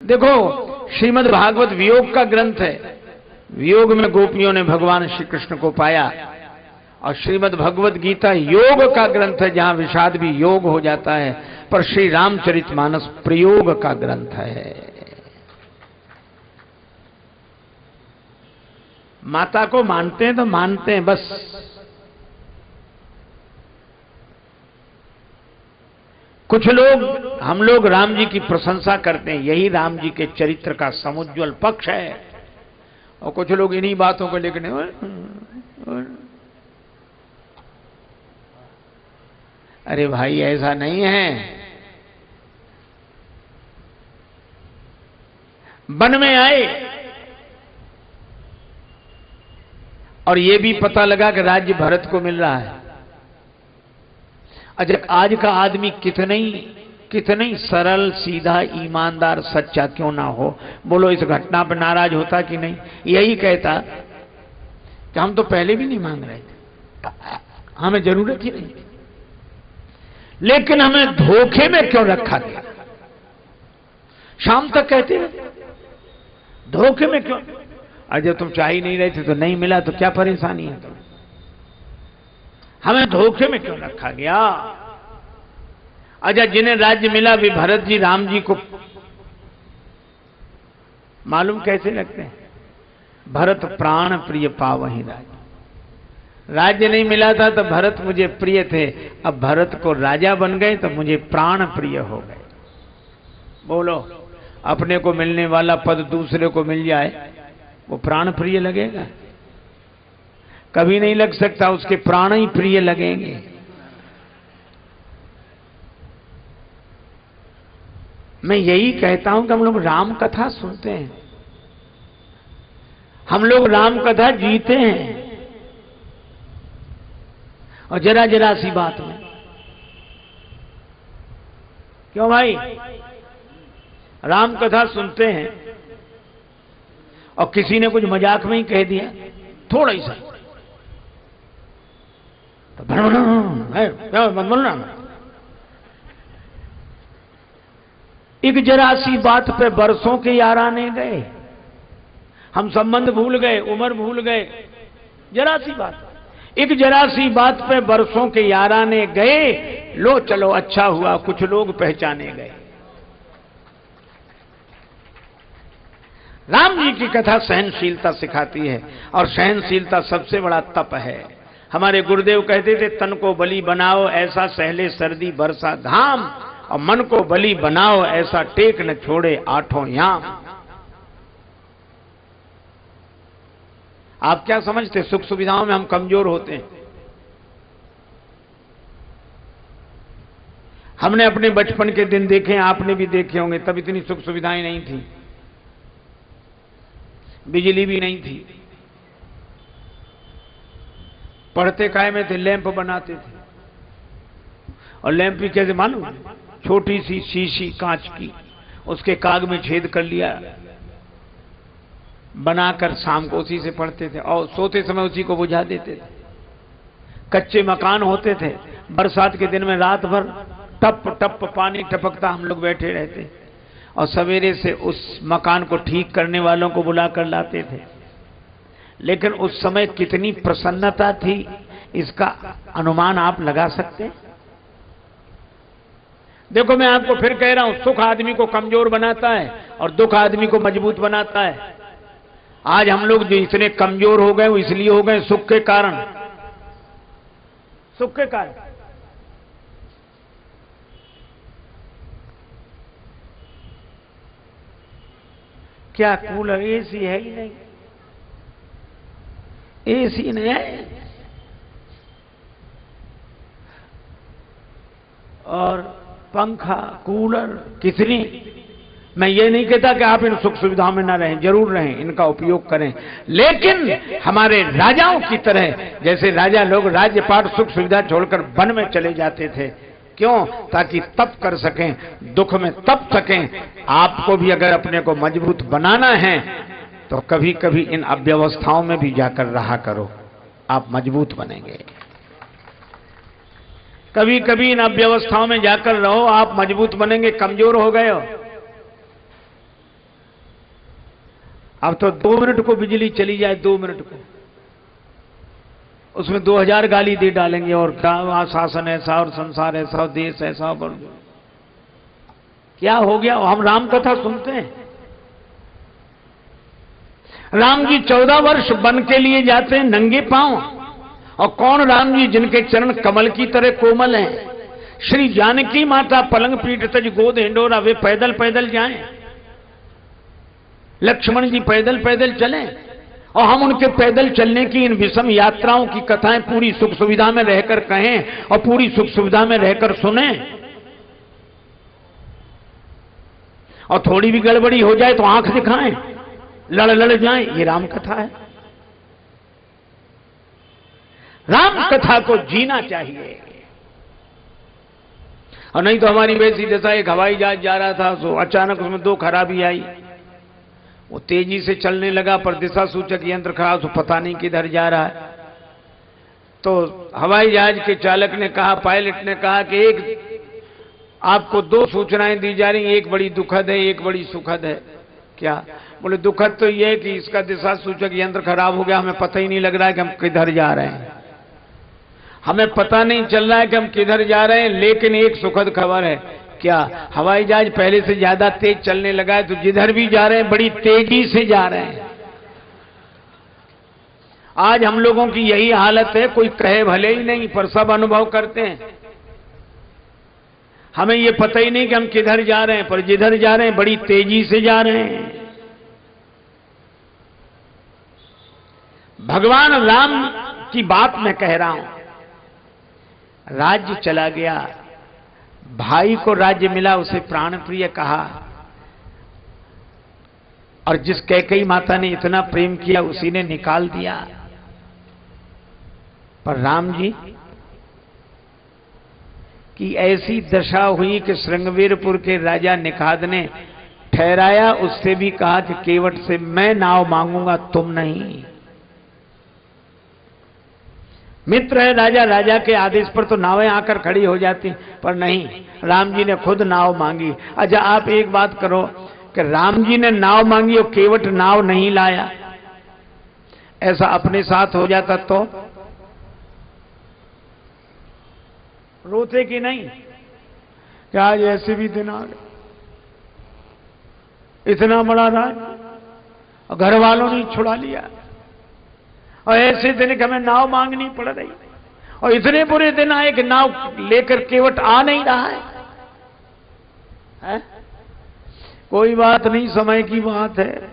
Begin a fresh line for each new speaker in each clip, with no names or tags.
देखो, श्रीमद् भागवत वियोग का ग्रंथ है। वियोग में गोपियों ने भगवान श्री कृष्ण को पाया, और श्रीमद् भगवत गीता योग का ग्रंथ है, जहां विषाद भी योग हो जाता है। पर श्री रामचरितमानस प्रयोग का ग्रंथ है। माता को मानते हैं तो मानते हैं बस। कुछ लोग, हम लोग राम जी की प्रशंसा करते हैं, यही राम जी के चरित्र का समुज्ज्वल पक्ष है। और कुछ लोग इन्हीं बातों को लेकर अरे भाई ऐसा नहीं है। वन में आए और यह भी पता लगा कि राज्य भरत को मिल रहा है। अच्छा, आज का आदमी कितनी सरल, सीधा, ईमानदार, सच्चा क्यों ना हो, बोलो इस घटना पर नाराज होता कि नहीं? यही कहता कि हम तो पहले भी नहीं मांग रहे थे, हमें जरूरत ही नहीं थी, लेकिन हमें धोखे में क्यों रखा गया? शाम तक कहते रहे, धोखे में क्यों? और जब तुम चाह ही नहीं रहे थे तो नहीं मिला, तो क्या परेशानी है तुम्हें? हमें धोखे में क्यों रखा गया? अच्छा, जिन्हें राज्य मिला भी भरत जी राम जी को मालूम कैसे लगते हैं? भरत प्राण प्रिय पावहि राज्य। राज्य नहीं मिला था तो भरत मुझे प्रिय थे, अब भरत को राजा बन गए तो मुझे प्राण प्रिय हो गए। बोलो, अपने को मिलने वाला पद दूसरे को मिल जाए, वो प्राण प्रिय लगेगा? कभी नहीं लग सकता, उसके प्राण ही प्रिय लगेंगे। मैं यही कहता हूं कि हम लोग राम कथा सुनते हैं, हम लोग राम कथा जीते हैं, और जरा जरा सी बात में क्यों भाई? राम कथा सुनते हैं और किसी ने कुछ मजाक में ही कह दिया थोड़ा ही सा, तो मत बोलना। एक जरा सी बात पे बरसों के याराने गए, हम संबंध भूल गए, उम्र भूल गए। जरा सी बात, एक जरा सी बात पे बरसों के याराने गए, लो चलो अच्छा हुआ कुछ लोग पहचाने गए। राम जी की कथा सहनशीलता सिखाती है, और सहनशीलता सबसे बड़ा तप है। हमारे गुरुदेव कहते थे, तन को बलि बनाओ ऐसा सहले सर्दी बरसा घाम, और मन को बलि बनाओ ऐसा टेक न छोड़े आठों याम। आप क्या समझते, सुख सुविधाओं में हम कमजोर होते हैं? हमने अपने बचपन के दिन देखे हैं, आपने भी देखे होंगे, तब इतनी सुख सुविधाएं नहीं थी, बिजली भी नहीं थी। पढ़ते काय में थे, लैंप बनाते थे, और लैंप भी कैसे मालूम? छोटी सी शीशी कांच की, उसके काग में छेद कर लिया, बनाकर शाम को उसी से पढ़ते थे, और सोते समय उसी को बुझा देते थे। कच्चे मकान होते थे, बरसात के दिन में रात भर टप टप पानी टपकता, हम लोग बैठे रहते, और सवेरे से उस मकान को ठीक करने वालों को बुला कर लाते थे। लेकिन उस समय कितनी प्रसन्नता थी, इसका अनुमान आप लगा सकते हैं? देखो, मैं आपको फिर कह रहा हूं, सुख आदमी को कमजोर बनाता है और दुख आदमी को मजबूत बनाता है। आज हम लोग जो इतने कमजोर हो गए, वो इसलिए हो गए सुख के कारण। सुख के कारण क्या कूलर एसी है ही नहीं? एसी नहीं है, और पंखा, कूलर कितनी। मैं ये नहीं कहता कि आप इन सुख सुविधाओं में ना रहें, जरूर रहें, इनका उपयोग करें, लेकिन हमारे राजाओं की तरह, जैसे राजा लोग राज्यपाट सुख सुविधा छोड़कर वन में चले जाते थे, क्यों? ताकि तप कर सकें, दुख में तप सकें। आपको भी अगर अपने को मजबूत बनाना है तो कभी कभी इन अव्यवस्थाओं में भी जाकर रहा करो, आप मजबूत बनेंगे। कभी कभी इन अव्यवस्थाओं में जाकर रहो, आप मजबूत बनेंगे। कमजोर हो गए हो, अब तो 2 मिनट को बिजली चली जाए, 2 मिनट को, उसमें 2000 गाली दे डालेंगे और क्या शासन ऐसा और संसार ऐसा और देश ऐसा। और क्या हो गया? हम राम कथा सुनते हैं। राम जी 14 वर्ष वन के लिए जाते हैं नंगे पांव, और कौन राम जी जिनके चरण कमल की तरह कोमल हैं। श्री जानकी माता पलंग पीठ तज गोद हिंडोरा, वे पैदल पैदल जाएं, लक्ष्मण जी पैदल पैदल चलें, और हम उनके पैदल चलने की इन विषम यात्राओं की कथाएं पूरी सुख सुविधा में रहकर कहें और पूरी सुख सुविधा में रहकर सुने। और थोड़ी भी गड़बड़ी हो जाए तो आंख दिखाएं, लड़ लड़ जाएं। ये राम कथा है। राम कथा को जीना चाहिए, और नहीं तो हमारी वैसी दशा। एक हवाई जहाज जा रहा था, तो अचानक उसमें 2 खराबी आई। वो तेजी से चलने लगा, पर दिशा सूचक यंत्र खराब, तो पता नहीं किधर जा रहा है। तो हवाई जहाज के चालक ने कहा, पायलट ने कहा कि एक आपको 2 सूचनाएं दी जा रही, एक बड़ी दुखद है, एक बड़ी सुखद है। क्या? बोले दुखद तो यह है कि इसका दिशा सूचक यंत्र खराब हो गया, हमें पता ही नहीं लग रहा है कि हम किधर जा रहे हैं, हमें पता नहीं चल रहा है कि हम किधर जा रहे हैं। लेकिन एक सुखद खबर है। क्या? हवाई जहाज पहले से ज्यादा तेज चलने लगा है, तो जिधर भी जा रहे हैं बड़ी तेजी से जा रहे हैं। आज हम लोगों की यही हालत है, कोई कहे भले ही नहीं, पर सब अनुभव करते हैं। हमें ये पता ही नहीं कि हम किधर जा रहे हैं, पर जिधर जा रहे हैं बड़ी तेजी से जा रहे हैं। भगवान राम की बात मैं कह रहा हूं। राज्य चला गया, भाई को राज्य मिला, उसे प्राण प्रिय कहा, और जिस कैकेयी माता ने इतना प्रेम किया उसी ने निकाल दिया। पर राम जी की ऐसी दशा हुई कि श्रृंगवीरपुर के राजा निखाद ने ठहराया, उससे भी कहा कि केवट से मैं नाव मांगूंगा, तुम नहीं। मित्र है राजा, राजा के आदेश पर तो नावें आकर खड़ी हो जाती, पर नहीं, राम जी ने खुद नाव मांगी। अच्छा आप एक बात करो कि राम जी ने नाव मांगी और केवट नाव नहीं लाया, ऐसा अपने साथ हो जाता तो रोते कि नहीं? क्या आज ऐसे भी दिन आ गए? इतना बड़ा राज और घर वालों ने छुड़ा लिया, और ऐसे दिन कि हमें नाव मांगनी पड़ रही, और इतने बुरे दिन आए कि नाव लेकर केवट आ नहीं रहा है? कोई बात नहीं, समय की बात है,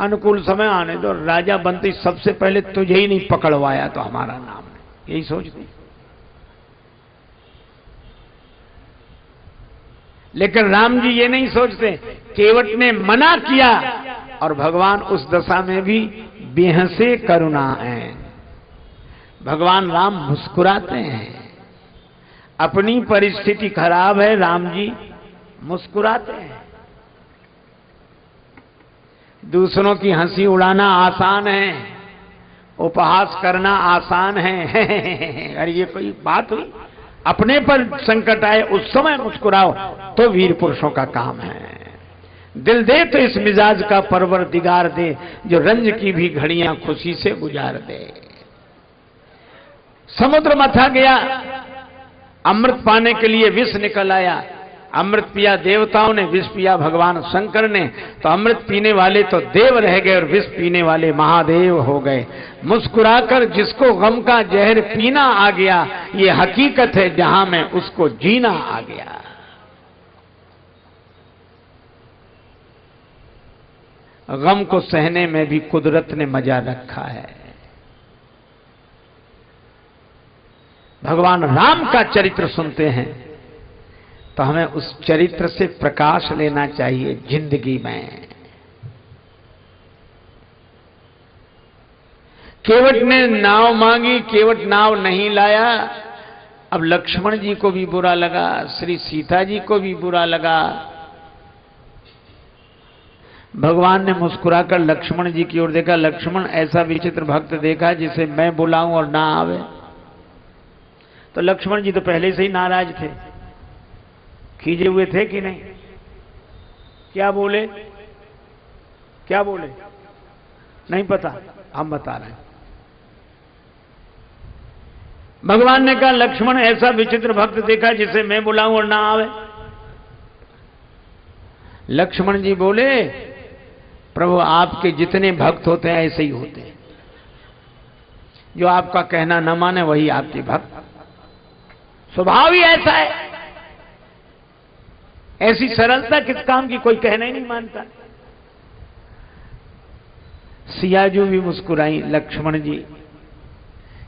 अनुकूल समय आने दो। राजा बनते सबसे पहले तुझे ही नहीं पकड़वाया तो हमारा नाम नहीं, यही सोचती। लेकिन राम जी ये नहीं सोचते, केवट ने मना किया, और भगवान उस दशा में भी बेहसे करुणा है। भगवान राम मुस्कुराते हैं। अपनी परिस्थिति खराब है, राम जी मुस्कुराते हैं। दूसरों की हंसी उड़ाना आसान है, उपहास करना आसान है। अरे ये कोई बात हुई? अपने पर संकट आए उस समय मुस्कुराओ तो वीर पुरुषों का काम है। दिल दे तो इस मिजाज का परवरदिगार दे, जो रंज की भी घड़ियां खुशी से गुजार दे। समुद्र मथा गया, अमृत पाने के लिए विष निकल आया। अमृत पिया देवताओं ने, विष पिया भगवान शंकर ने, तो अमृत पीने वाले तो देव रह गए और विष पीने वाले महादेव हो गए। मुस्कुराकर जिसको गम का जहर पीना आ गया, ये हकीकत है जहां में उसको जीना आ गया। गम को सहने में भी कुदरत ने मजा रखा है। भगवान राम का चरित्र सुनते हैं तो हमें उस चरित्र से प्रकाश लेना चाहिए जिंदगी में। केवट ने नाव मांगी, केवट नाव नहीं लाया। अब लक्ष्मण जी को भी बुरा लगा, श्री सीता जी को भी बुरा लगा। भगवान ने मुस्कुराकर लक्ष्मण जी की ओर देखा। लक्ष्मण, ऐसा विचित्र भक्त देखा जिसे मैं बुलाऊं और ना आवे? तो लक्ष्मण जी तो पहले से ही नाराज थे, खींचे हुए थे कि नहीं? क्या बोले? क्या बोले? नहीं पता, हम बता रहे हैं। भगवान ने कहा लक्ष्मण ऐसा विचित्र भक्त देखा जिसे मैं बुलाऊं और ना आवे। लक्ष्मण जी बोले प्रभु आपके जितने भक्त होते हैं ऐसे ही होते हैं, जो आपका कहना न माने वही आपके भक्त, स्वभाव ही ऐसा है। ऐसी सरलता किस काम की, कोई कहना ही नहीं मानता। सियाजू भी मुस्कुराई लक्ष्मण जी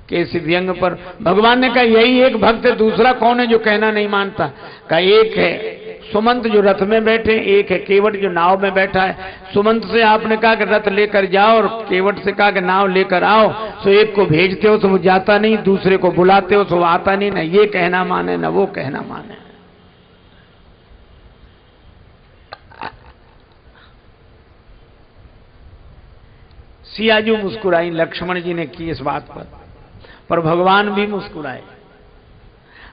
के इस व्यंग पर। भगवान ने कहा यही एक भक्त है, दूसरा कौन है जो कहना नहीं मानता? कहा एक है सुमंत जो रथ में बैठे, एक है केवट जो नाव में बैठा है। सुमंत से आपने कहा कि रथ लेकर जाओ और केवट से कहा कि नाव लेकर आओ, तो एक को भेजते हो तो वो जाता नहीं, दूसरे को बुलाते हो तो वो आता नहीं। ना ये कहना माने ना वो कहना माने। सियाजू मुस्कुराई लक्ष्मण जी ने की इस बात पर भगवान भी मुस्कुराए।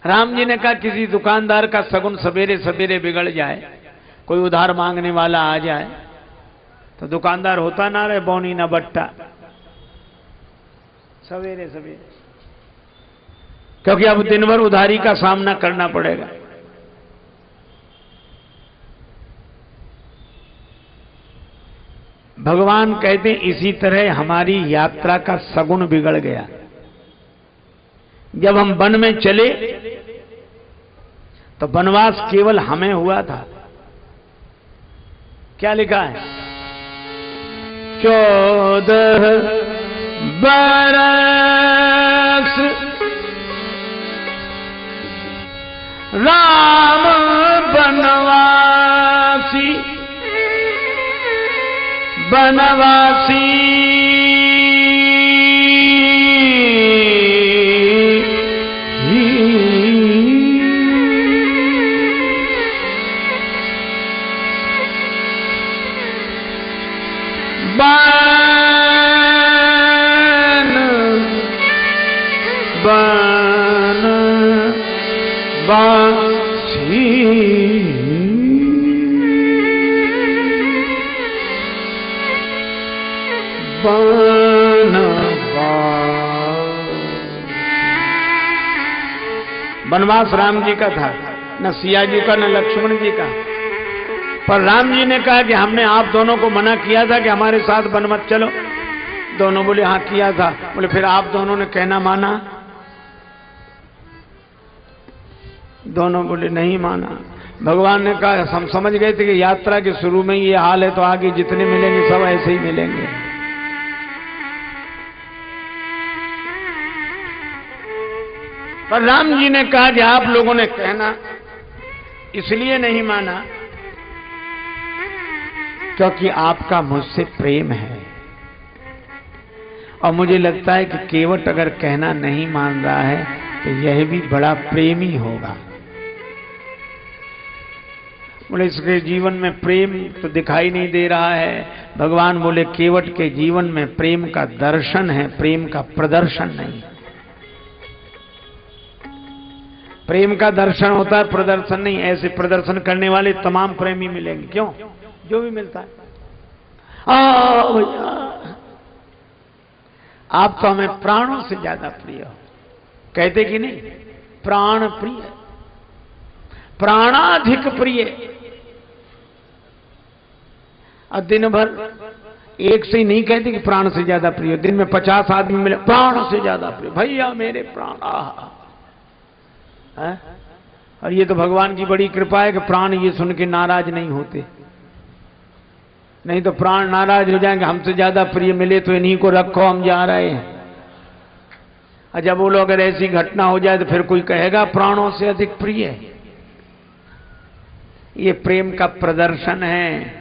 राम जी ने कहा किसी दुकानदार का सगुन सवेरे सवेरे बिगड़ जाए, कोई उधार मांगने वाला आ जाए तो दुकानदार होता ना रहे बौनी ना बट्टा सवेरे सवेरे, क्योंकि अब दिन भर उधारी का सामना करना पड़ेगा। भगवान कहते इसी तरह हमारी यात्रा का सगुन बिगड़ गया। जब हम वन में चले तो वनवास केवल हमें हुआ था। क्या लिखा है? 14 बरस राम बनवासी बनवासी 'वनवास राम जी का था, न सिया जी का न लक्ष्मण जी का। पर राम जी ने कहा कि हमने आप दोनों को मना किया था कि हमारे साथ वन मत चलो। दोनों बोले हाँ किया था। बोले फिर आप दोनों ने कहना माना? दोनों बोले नहीं माना। भगवान ने कहा हम समझ गए थे कि यात्रा के शुरू में ये हाल है तो आगे जितने मिलेंगे सब ऐसे ही मिलेंगे। पर राम जी ने कहा कि आप लोगों ने कहना इसलिए नहीं माना क्योंकि आपका मुझसे प्रेम है, और मुझे लगता है कि केवट अगर कहना नहीं मान रहा है तो यह भी बड़ा प्रेमी होगा। बोले इसके जीवन में प्रेम तो दिखाई नहीं दे रहा है। भगवान बोले केवट के जीवन में प्रेम का दर्शन है, प्रेम का प्रदर्शन नहीं। प्रेम का दर्शन होता है, प्रदर्शन नहीं। ऐसे प्रदर्शन करने वाले तमाम प्रेमी मिलेंगे। क्यों? जो भी मिलता है भैया आप तो हमें प्राणों से ज्यादा प्रिय हो, कहते कि नहीं? प्राण प्रिय, प्राणाधिक प्रिय। और दिन भर एक से ही नहीं कहते कि प्राण से ज्यादा प्रिय। दिन में 50 आदमी मिले प्राण से ज्यादा प्रिय, भैया मेरे प्राण। है? और ये तो भगवान की बड़ी कृपा है कि प्राण ये सुन के नाराज नहीं होते, नहीं तो प्राण नाराज हो जाएंगे। हमसे ज्यादा प्रिय मिले तो इन्हीं को रखो, हम जा रहे हैं। और जब बोलो अगर ऐसी घटना हो जाए तो फिर कोई कहेगा प्राणों से अधिक प्रिय। ये प्रेम का प्रदर्शन है।